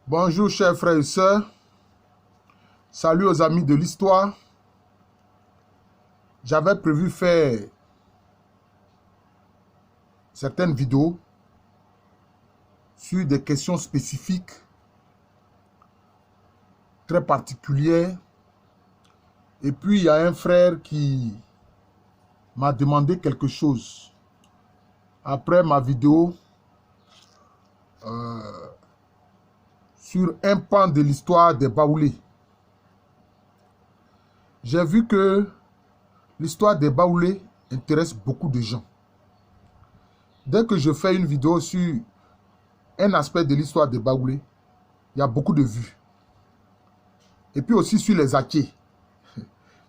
Bonjour chers frères et sœurs, salut aux amis de l'histoire. J'avais prévu faire certaines vidéos sur des questions spécifiques, très particulières. Et puis il y a un frère qui m'a demandé quelque chose après ma vidéo sur un pan de l'histoire des Baoulés. J'ai vu que l'histoire des Baoulés intéresse beaucoup de gens. Dès que je fais une vidéo sur un aspect de l'histoire des Baoulés, il y a beaucoup de vues. Et puis aussi sur les Aké.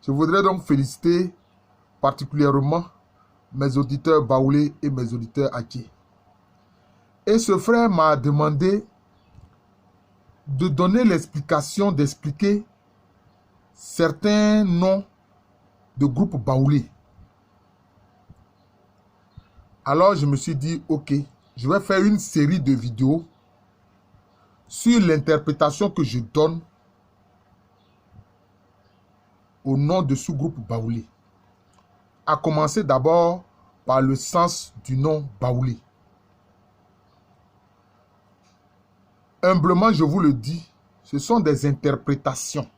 Je voudrais donc féliciter particulièrement mes auditeurs Baoulés et mes auditeurs Aké. Et ce frère m'a demandé de donner l'explication, d'expliquer certains noms de groupes Baoulés. Alors je me suis dit, ok, je vais faire une série de vidéos sur l'interprétation que je donne au nom de sous-groupe Baoulé. À commencer d'abord par le sens du nom Baoulé. Humblement, je vous le dis, ce sont des interprétations.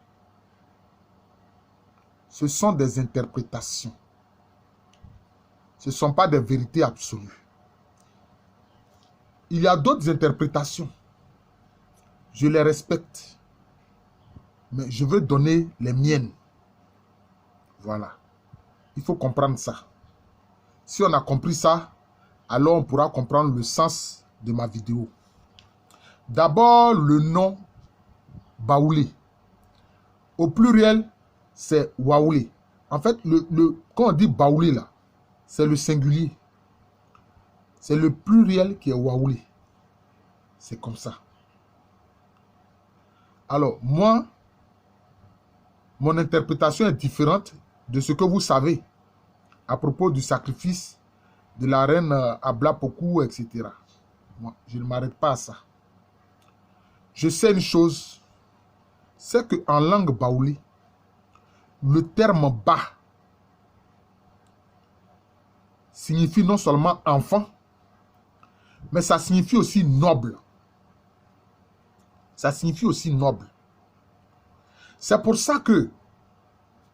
Ce sont des interprétations. Ce ne sont pas des vérités absolues. Il y a d'autres interprétations. Je les respecte. Mais je veux donner les miennes. Voilà. Il faut comprendre ça. Si on a compris ça, alors on pourra comprendre le sens de ma vidéo. D'abord, le nom Baoulé. Au pluriel, c'est Waoulé. En fait, quand on dit Baoulé là, c'est le singulier. C'est le pluriel qui est Waoulé. C'est comme ça. Alors, moi, mon interprétation est différente de ce que vous savez à propos du sacrifice de la reine Abla Pokou, etc. Moi, je ne m'arrête pas à ça. Je sais une chose, c'est qu'en langue baoulé, le terme ba signifie non seulement enfant, mais ça signifie aussi noble. Ça signifie aussi noble. C'est pour ça que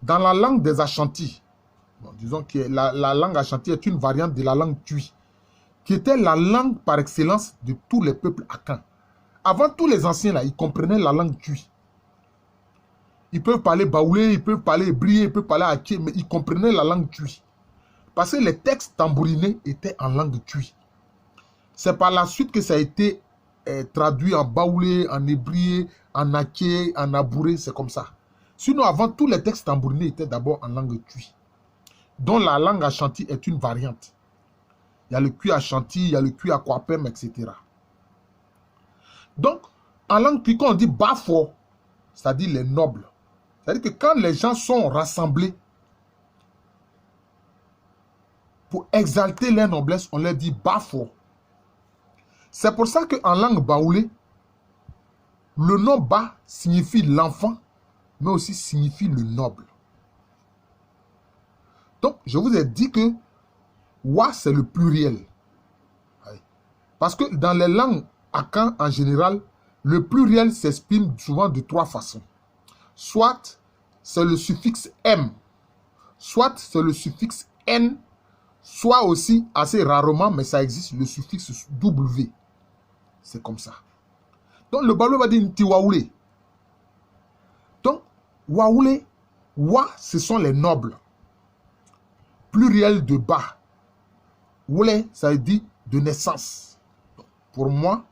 dans la langue des Ashanti, bon, disons que la langue Ashanti est une variante de la langue Twi, qui était la langue par excellence de tous les peuples akans. Avant, tous les anciens, là, ils comprenaient la langue Twi. Ils peuvent parler baoulé, ils peuvent parler hébreu, ils peuvent parler aké, mais ils comprenaient la langue Twi. Parce que les textes tambourinés étaient en langue Twi. C'est par la suite que ça a été traduit en baoulé, en hébreu, en aké, en abouré, c'est comme ça. Sinon, avant, tous les textes tambourinés étaient d'abord en langue Twi, dont la langue Ashanti est une variante. Il y a le Twi Ashanti, il y a le Twi Akwapem, etc. Donc, en langue Twi, quand on dit Bafo, c'est-à-dire les nobles, c'est-à-dire que quand les gens sont rassemblés pour exalter leur noblesse, on leur dit Bafo. C'est pour ça qu'en langue baoulé, le nom Ba signifie l'enfant, mais aussi signifie le noble. Donc, je vous ai dit que Wa, c'est le pluriel. Parce que dans les langues akan en général, le pluriel s'exprime souvent de trois façons. Soit c'est le suffixe M, soit c'est le suffixe N, soit aussi, assez rarement, mais ça existe, le suffixe W. C'est comme ça. Donc le baoulé va dire Nti Waoulé. Donc, Waoulé, Wa, ce sont les nobles. Pluriel de Ba. Woulé, ça veut dire de naissance. Donc, pour moi,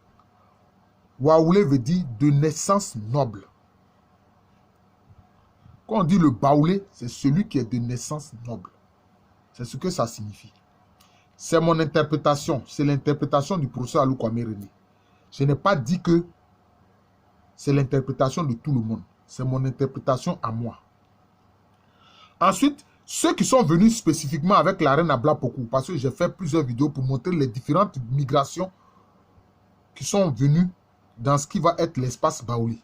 Waoulé veut dire de naissance noble. Quand on dit le baoulé, c'est celui qui est de naissance noble. C'est ce que ça signifie. C'est mon interprétation. C'est l'interprétation du professeur Alou Kwame René. Je n'ai pas dit que c'est l'interprétation de tout le monde. C'est mon interprétation à moi. Ensuite, ceux qui sont venus spécifiquement avec la reine Abla Pokou, parce que j'ai fait plusieurs vidéos pour montrer les différentes migrations qui sont venues dans ce qui va être l'espace Baoulé.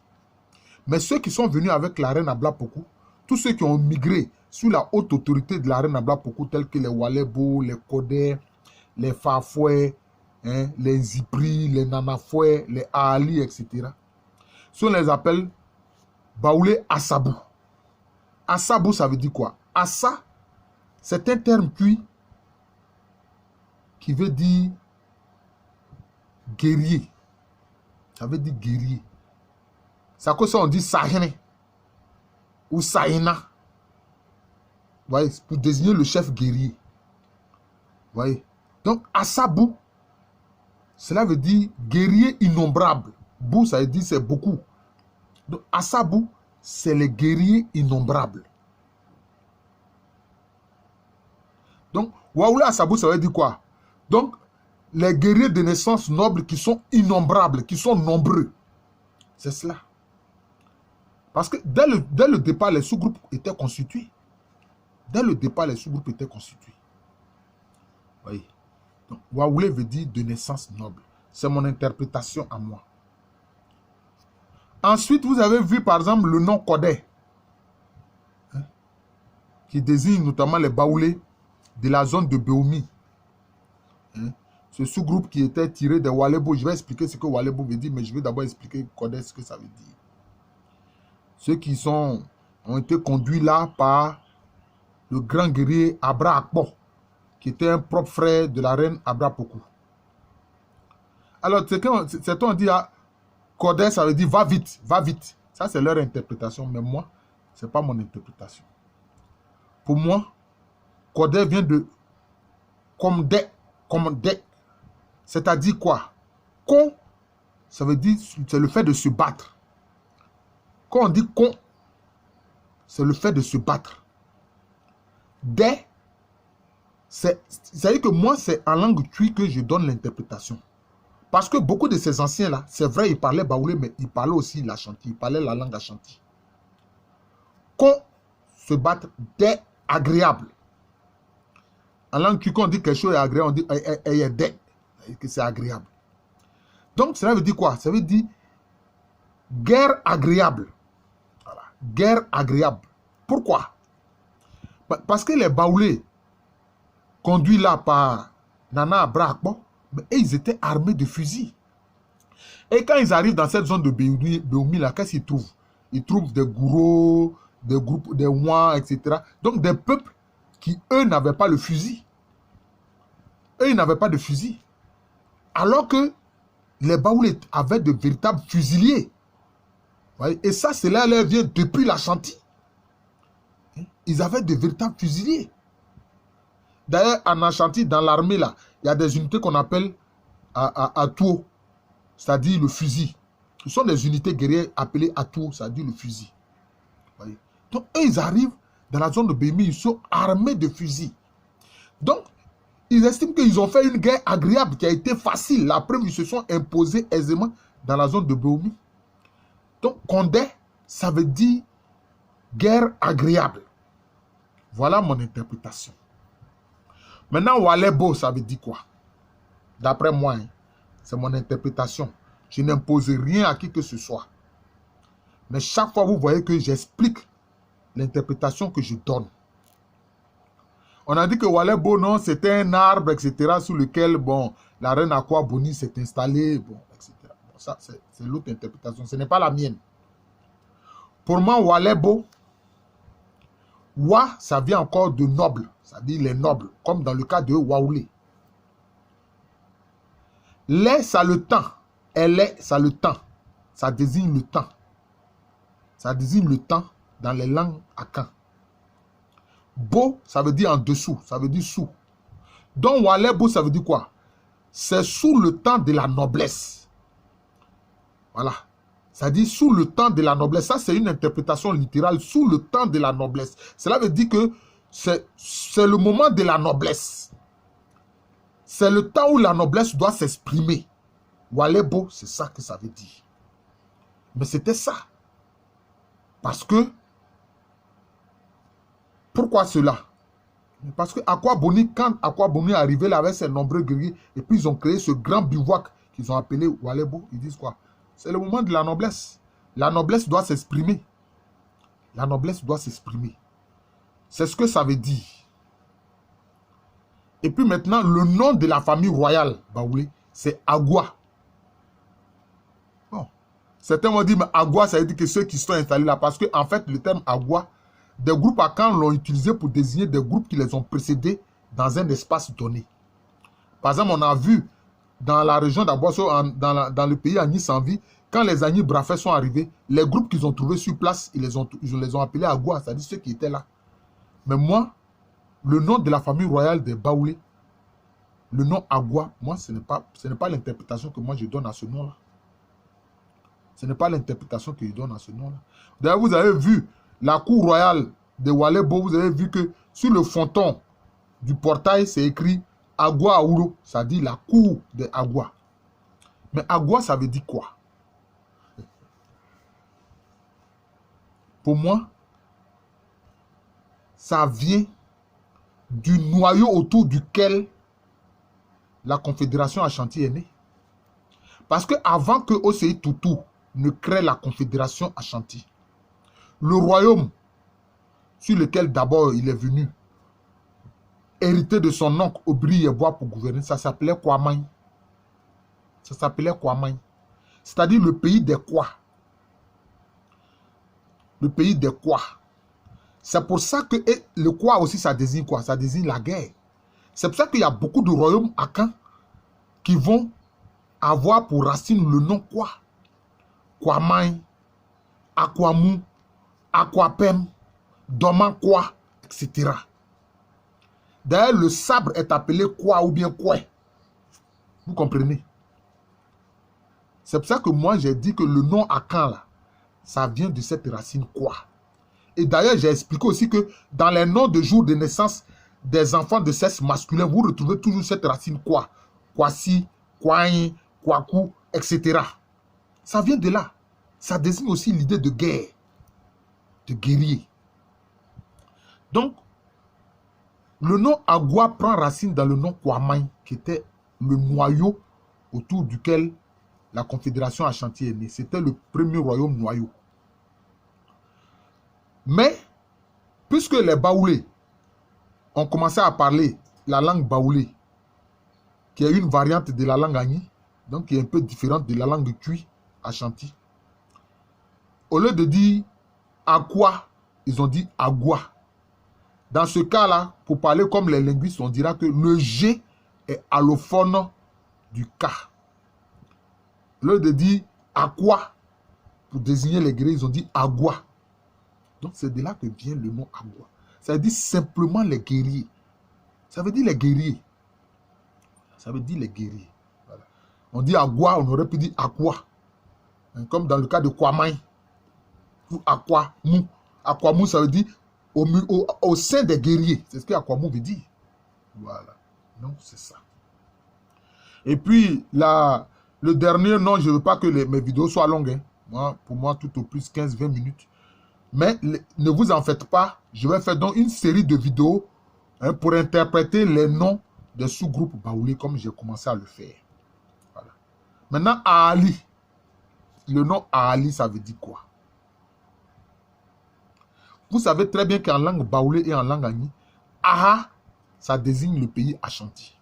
Mais ceux qui sont venus avec la reine Abla Pokou, tous ceux qui ont migré sous la haute autorité de la reine Abla Pokou, tels que les Walebo, les Kodé, les Fafoué, hein, les Zipri, les Nanafoué, les Ali, etc. Si on les appelle Baoulé Assabou. Assabou, ça veut dire quoi? Assa, c'est un terme cuit qui veut dire guerrier. Ça veut dire guerrier. C'est à cause ça on dit Sahine ou Sahina. Vous voyez, pour désigner le chef guerrier. Vous voyez. Donc, Assabou, cela veut dire guerrier innombrable. Bou, ça veut dire c'est beaucoup. Donc, Assabou, c'est les guerriers innombrables. Donc, Waoulé Assabou, ça veut dire quoi? Donc, les guerriers de naissance noble qui sont innombrables, qui sont nombreux. C'est cela. Parce que dès le départ, les sous-groupes étaient constitués. Dès le départ, les sous-groupes étaient constitués. Vous voyez. Donc, Waoulé veut dire de naissance noble. C'est mon interprétation à moi. Ensuite, vous avez vu par exemple le nom Kodé, hein, qui désigne notamment les Baoulés de la zone de Béoumi. Hein. Ce sous-groupe qui était tiré de Walebo. Je vais expliquer ce que Walebo veut dire, mais je vais d'abord expliquer Kodé, ce que ça veut dire. Ceux qui ont été conduits là par le grand guerrier Abra Akbo, qui était un propre frère de la reine Abra Pokou. Alors, c'est on dit, Kodé, ça veut dire va vite, va vite. Ça, c'est leur interprétation, mais moi, ce n'est pas mon interprétation. Pour moi, Kodé vient de Komdé. C'est-à-dire quoi? Kon, ça veut dire, c'est le fait de se battre. Quand on dit kon, c'est le fait de se battre. Dé, c'est-à-dire que moi, c'est en langue tui que je donne l'interprétation. Parce que beaucoup de ces anciens-là, c'est vrai, ils parlaient baoulé, mais ils parlaient aussi l'Ashanti, ils parlaient la langue Ashanti. Kon, se battre, dé, agréable. En langue tui, quand on dit quelque chose est agréable, on dit dé, que c'est agréable. Donc, cela veut dire quoi? Ça veut dire guerre agréable. Voilà. Guerre agréable. Pourquoi? Parce que les baoulés, conduits là par Nana Abra Akbo, mais ils étaient armés de fusils. Et quand ils arrivent dans cette zone de Béoumi, là, qu'est-ce qu'ils trouvent? Ils trouvent des gourous, des groupes, des ouans, etc. Donc des peuples qui, eux, n'avaient pas le fusil. Eux, ils n'avaient pas de fusil. Alors que les baoulés avaient de véritables fusiliers. Et ça, cela leur vient depuis l'Ashanti. Ils avaient de véritables fusiliers. D'ailleurs, en Ashanti, dans l'armée, là, il y a des unités qu'on appelle Atuo, c'est-à-dire le fusil. Ce sont des unités guerrières appelées Atuo, c'est-à-dire le fusil. Voyez. Donc, eux, ils arrivent dans la zone de Bémi, ils sont armés de fusils. Donc, ils estiment qu'ils ont fait une guerre agréable qui a été facile. La preuve, ils se sont imposés aisément dans la zone de Béoumi. Donc, Kondé, ça veut dire guerre agréable. Voilà mon interprétation. Maintenant, Walebo, ça veut dire quoi? D'après moi, hein, c'est mon interprétation. Je n'impose rien à qui que ce soit. Mais chaque fois, vous voyez que j'explique l'interprétation que je donne. On a dit que Walebo, non, c'était un arbre, etc., sous lequel, bon, la reine Akwa Boni s'est installée, bon, etc. Bon, ça, c'est l'autre interprétation. Ce n'est pas la mienne. Pour moi, Walebo, Wa, ça vient encore de noble, c'est-à-dire les nobles, comme dans le cas de Waoulé. Les, ça le temps. Elle est, ça le temps. Ça désigne le temps. Ça désigne le temps dans les langues akan. Bo, ça veut dire en dessous, ça veut dire sous. Donc, Walebo, ça veut dire quoi? C'est sous le temps de la noblesse. Voilà. Ça dit sous le temps de la noblesse. Ça, c'est une interprétation littérale. Sous le temps de la noblesse. Cela veut dire que c'est le moment de la noblesse. C'est le temps où la noblesse doit s'exprimer. Walebo, c'est ça que ça veut dire. Mais c'était ça. Parce que, pourquoi cela? Parce que Akwa Boni, quand Akwa Boni est arrivé là avec ses nombreux guerriers, et puis ils ont créé ce grand bivouac qu'ils ont appelé Walebo, ils disent quoi? C'est le moment de la noblesse. La noblesse doit s'exprimer. La noblesse doit s'exprimer. C'est ce que ça veut dire. Et puis maintenant, le nom de la famille royale Baoulé, c'est Agua. Bon. Certains m'ont dit, mais Agua, ça veut dire que ceux qui sont installés là. Parce qu'en fait, le terme Agua, des groupes Akan l'ont utilisé pour désigner des groupes qui les ont précédés dans un espace donné. Par exemple, on a vu dans la région d'Abosso, dans le pays Agni Sanvi, quand les Agni Brafais sont arrivés, les groupes qu'ils ont trouvés sur place, ils les ont appelés Agua, c'est-à-dire ceux qui étaient là. Mais moi, le nom de la famille royale des Baoulé, le nom Agua, moi, ce n'est pas l'interprétation que moi je donne à ce nom-là. Ce n'est pas l'interprétation que je donne à ce nom-là. D'ailleurs, vous avez vu la cour royale de Walebo, vous avez vu que sur le fronton du portail, c'est écrit Agua Aouro, ça dit la cour de Agua. Mais Agua, ça veut dire quoi? Pour moi, ça vient du noyau autour duquel la Confédération Ashanti est née. Parce que avant que Osei Tutu ne crée la Confédération Ashanti, le royaume sur lequel d'abord il est venu, hérité de son oncle Obri Yeboah pour gouverner, ça s'appelait Kwamai. Ça s'appelait Kwamai. C'est-à-dire le pays des Kwa. Le pays des Kwa. C'est pour ça que le Kwa aussi, ça désigne quoi? Ça désigne la guerre. C'est pour ça qu'il y a beaucoup de royaumes Akan qui vont avoir pour racine le nom Kwa. Kwamai, Akwamu, Akwapem, Doman Kwa, etc. D'ailleurs, le sabre est appelé Kwa ou bien Kwe. Vous comprenez? C'est pour ça que moi, j'ai dit que le nom Akan, là, ça vient de cette racine Kwa. Et d'ailleurs, j'ai expliqué aussi que dans les noms de jour de naissance des enfants de sexe masculin, vous retrouvez toujours cette racine Kwa. Kwasi, Kwain, Kwaku, etc. Ça vient de là. Ça désigne aussi l'idée de guerre, de guerrier. Donc, le nom Agua prend racine dans le nom Kwamai, qui était le noyau autour duquel la Confédération Ashanti est née. C'était le premier royaume noyau. Mais, puisque les Baoulés ont commencé à parler la langue Baoulé, qui est une variante de la langue Agni, donc qui est un peu différente de la langue Tui Ashanti, au lieu de dire Aqua, ils ont dit Agua. Dans ce cas-là, pour parler comme les linguistes, on dira que le G est allophone du K. Au lieu de dire Aqua, pour désigner les guerriers, ils ont dit Agua. Donc c'est de là que vient le nom Agua. Ça veut dire simplement les guerriers. Ça veut dire les guerriers. Ça veut dire les guerriers. Voilà. On dit Agua, on aurait pu dire Aqua. Comme dans le cas de Kwamai. Ou Aquamou. Aquamou, ça veut dire au sein des guerriers. C'est ce que Aquamou veut dire. Voilà. Donc c'est ça. Et puis, le dernier nom, je ne veux pas que mes vidéos soient longues. Hein. Pour moi, tout au plus 15-20 minutes. Mais ne vous en faites pas. Je vais faire donc une série de vidéos pour interpréter les noms des sous-groupes Baoulé comme j'ai commencé à le faire. Voilà. Maintenant, Ali. Le nom Ali, ça veut dire quoi? Vous savez très bien qu'en langue Baoulé et en langue Agni, Aha, ça désigne le pays Ashanti.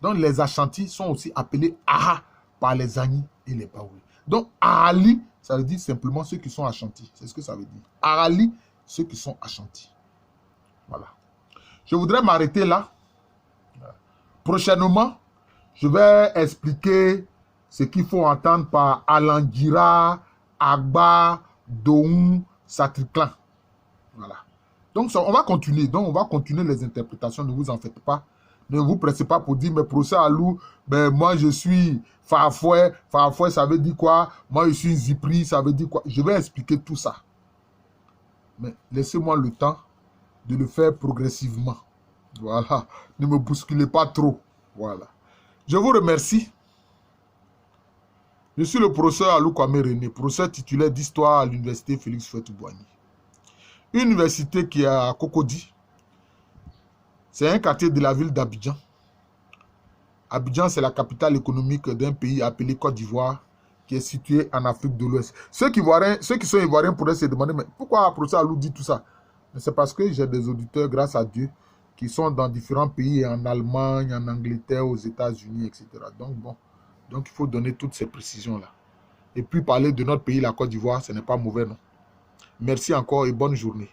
Donc les Ashanti sont aussi appelés Aha par les Agni et les Baoulé. Donc Ali, ça veut dire simplement ceux qui sont Ashanti. C'est ce que ça veut dire. Ali, ceux qui sont Ashanti. Voilà. Je voudrais m'arrêter là. Prochainement, je vais expliquer ce qu'il faut entendre par Alangira, Agba, Doum, Satriclan. Voilà. Donc, on va continuer. Donc, on va continuer les interprétations. Ne vous en faites pas. Ne vous pressez pas pour dire, mais procès Alou, ben, moi, je suis Farfouet. Farfouet, ça veut dire quoi? Moi, je suis Zipri, ça veut dire quoi? Je vais expliquer tout ça. Mais laissez-moi le temps de le faire progressivement. Voilà. Ne me bousculez pas trop. Voilà. Je vous remercie. Je suis le professeur Alou Kwame René, professeur titulaire d'histoire à l'université Félix Houphouët-Boigny. Université qui est à Cocody. C'est un quartier de la ville d'Abidjan. Abidjan, c'est la capitale économique d'un pays appelé Côte d'Ivoire, qui est situé en Afrique de l'Ouest. Ceux qui sont ivoiriens pourraient se demander, mais pourquoi Procès Alou dit tout ça? C'est parce que j'ai des auditeurs, grâce à Dieu, qui sont dans différents pays, en Allemagne, en Angleterre, aux États-Unis, etc. Donc, bon, donc il faut donner toutes ces précisions-là. Et puis parler de notre pays, la Côte d'Ivoire, ce n'est pas mauvais, non. Merci encore et bonne journée.